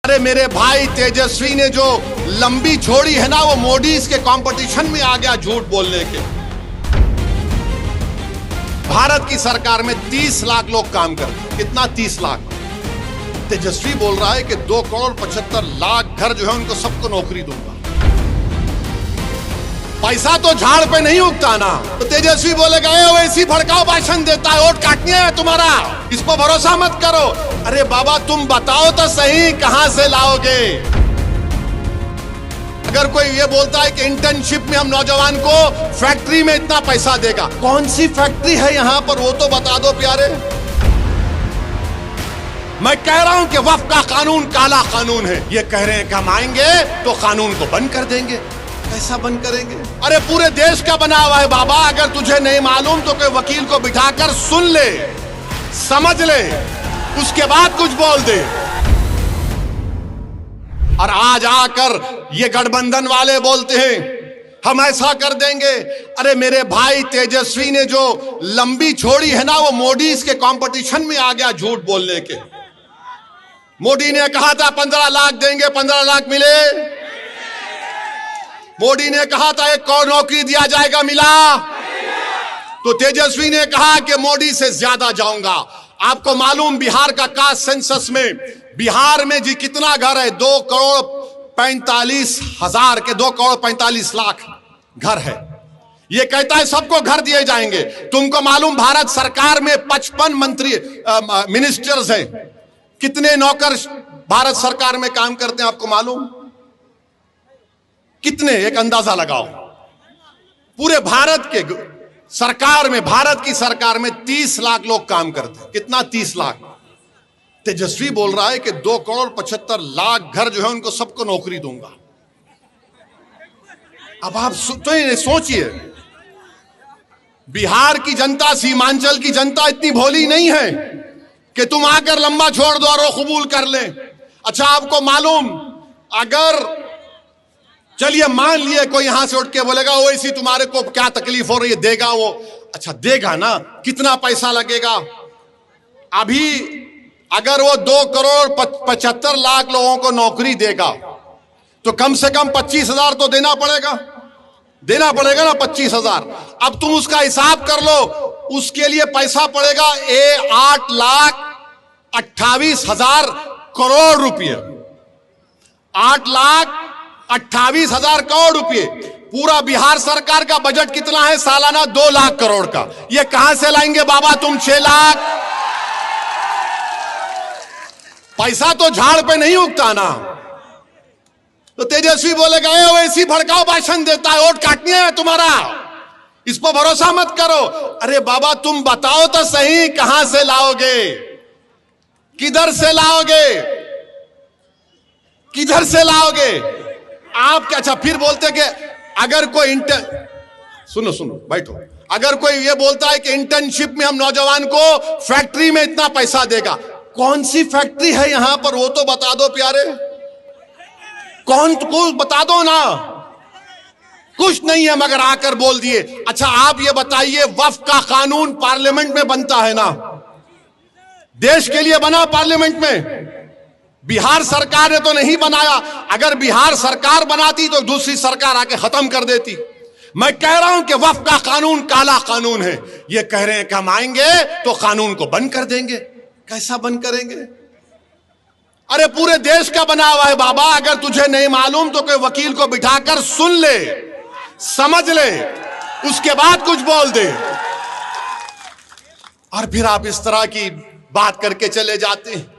अरे मेरे भाई तेजस्वी ने जो लंबी छोड़ी है ना, वो मोदी के कंपटीशन में आ गया झूठ बोलने के। भारत की सरकार में 30 लाख लोग काम करते हैं। कितना? 30 लाख। तेजस्वी बोल रहा है कि 2,75,00,000 घर जो है उनको सबको नौकरी दूंगा। पैसा तो झाड़ पे नहीं उगता ना। तो तेजस्वी बोलेगा वैसी भड़काऊ भाषण देता है, वोट काटने है तुम्हारा, इस पर भरोसा मत करो। अरे बाबा तुम बताओ तो सही कहां से लाओगे। अगर कोई ये बोलता है कि इंटर्नशिप में हम नौजवान को फैक्ट्री में इतना पैसा देगा, कौन सी फैक्ट्री है यहां पर वो तो बता दो प्यारे। मैं कह रहा हूं कि वक्फ का कानून काला कानून है। ये कह रहे हैं कि हम आएंगे तो कानून को बंद कर देंगे। कैसा बंद करेंगे? अरे पूरे देश का बना हुआ है बाबा। अगर तुझे नहीं मालूम तो कोई वकील को बिठाकर सुन ले, समझ ले, उसके बाद कुछ बोल दे। और आज आकर ये गठबंधन वाले बोलते हैं हम ऐसा कर देंगे। अरे मेरे भाई तेजस्वी ने जो लंबी छोड़ी है ना, वो मोदी के कंपटीशन में आ गया झूठ बोलने के। मोदी ने कहा था 15 लाख देंगे, 15 लाख मिले। मोदी ने कहा था 1 करोड़ नौकरी दिया जाएगा, मिला। तो तेजस्वी ने कहा कि मोदी से ज्यादा जाऊंगा। आपको मालूम बिहार का कास्ट सेंसस में बिहार में जी कितना घर है? 2,45,000 के 2,45,00,000 घर है। ये कहता है सबको घर दिए जाएंगे। तुमको मालूम भारत सरकार में 55 मंत्री मिनिस्टर्स हैं। कितने नौकर भारत सरकार में काम करते हैं आपको मालूम? कितने? एक अंदाजा लगाओ। पूरे भारत के सरकार में, भारत की सरकार में 30 लाख लोग काम करते हैं। कितना? 30 लाख। तेजस्वी बोल रहा है कि 2,75,00,000 घर जो है उनको सबको नौकरी दूंगा। अब आप तो सोचिए, बिहार की जनता, सीमांचल की जनता इतनी भोली नहीं है कि तुम आकर लंबा छोड़ दो और वो कबूल कर ले। अच्छा आपको मालूम, अगर चलिए मान लिए कोई यहां से उठ के बोलेगा वो इसी तुम्हारे को क्या तकलीफ हो रही है, देगा वो। अच्छा देगा ना, कितना पैसा लगेगा? अभी अगर वो 2,75,00,000 लोगों को नौकरी देगा तो कम से कम 25,000 तो देना पड़ेगा ना, 25,000। अब तुम उसका हिसाब कर लो, उसके लिए पैसा पड़ेगा 8,28,000 करोड़ रुपये। 8,28,000 करोड़ रुपये। पूरा बिहार सरकार का बजट कितना है सालाना? 2 लाख करोड़ का। ये कहां से लाएंगे बाबा तुम 6 लाख? पैसा तो झाड़ पे नहीं उगता ना। तो तेजस्वी बोलेगा वैसी भड़काऊ भाषण देता है, वोट काटने है तुम्हारा, इस पर भरोसा मत करो। अरे बाबा तुम बताओ तो सही कहां से लाओगे, किधर से लाओगे, किधर से लाओगे आप? क्या? अच्छा फिर बोलते कि अगर कोई सुनो बैठो, अगर कोई ये बोलता है कि इंटर्नशिप में हम नौजवान को फैक्ट्री में इतना पैसा देगा, कौन सी फैक्ट्री है यहां पर वो तो बता दो प्यारे। कौन को बता दो ना। कुछ नहीं है मगर आकर बोल दिए। अच्छा आप ये बताइए, वक्फ का कानून पार्लियामेंट में बनता है ना, देश के लिए बना पार्लियामेंट में। बिहार सरकार ने तो नहीं बनाया। अगर बिहार सरकार बनाती तो दूसरी सरकार आके खत्म कर देती। मैं कह रहा हूं कि वक्फ का कानून काला कानून है। ये कह रहे हैं कि हम आएंगे तो कानून को बंद कर देंगे। कैसा बंद करेंगे? अरे पूरे देश का बना हुआ है बाबा। अगर तुझे नहीं मालूम तो कोई वकील को बिठाकर सुन ले, समझ ले, उसके बाद कुछ बोल दे। और फिर आप इस तरह की बात करके चले जाते हैं।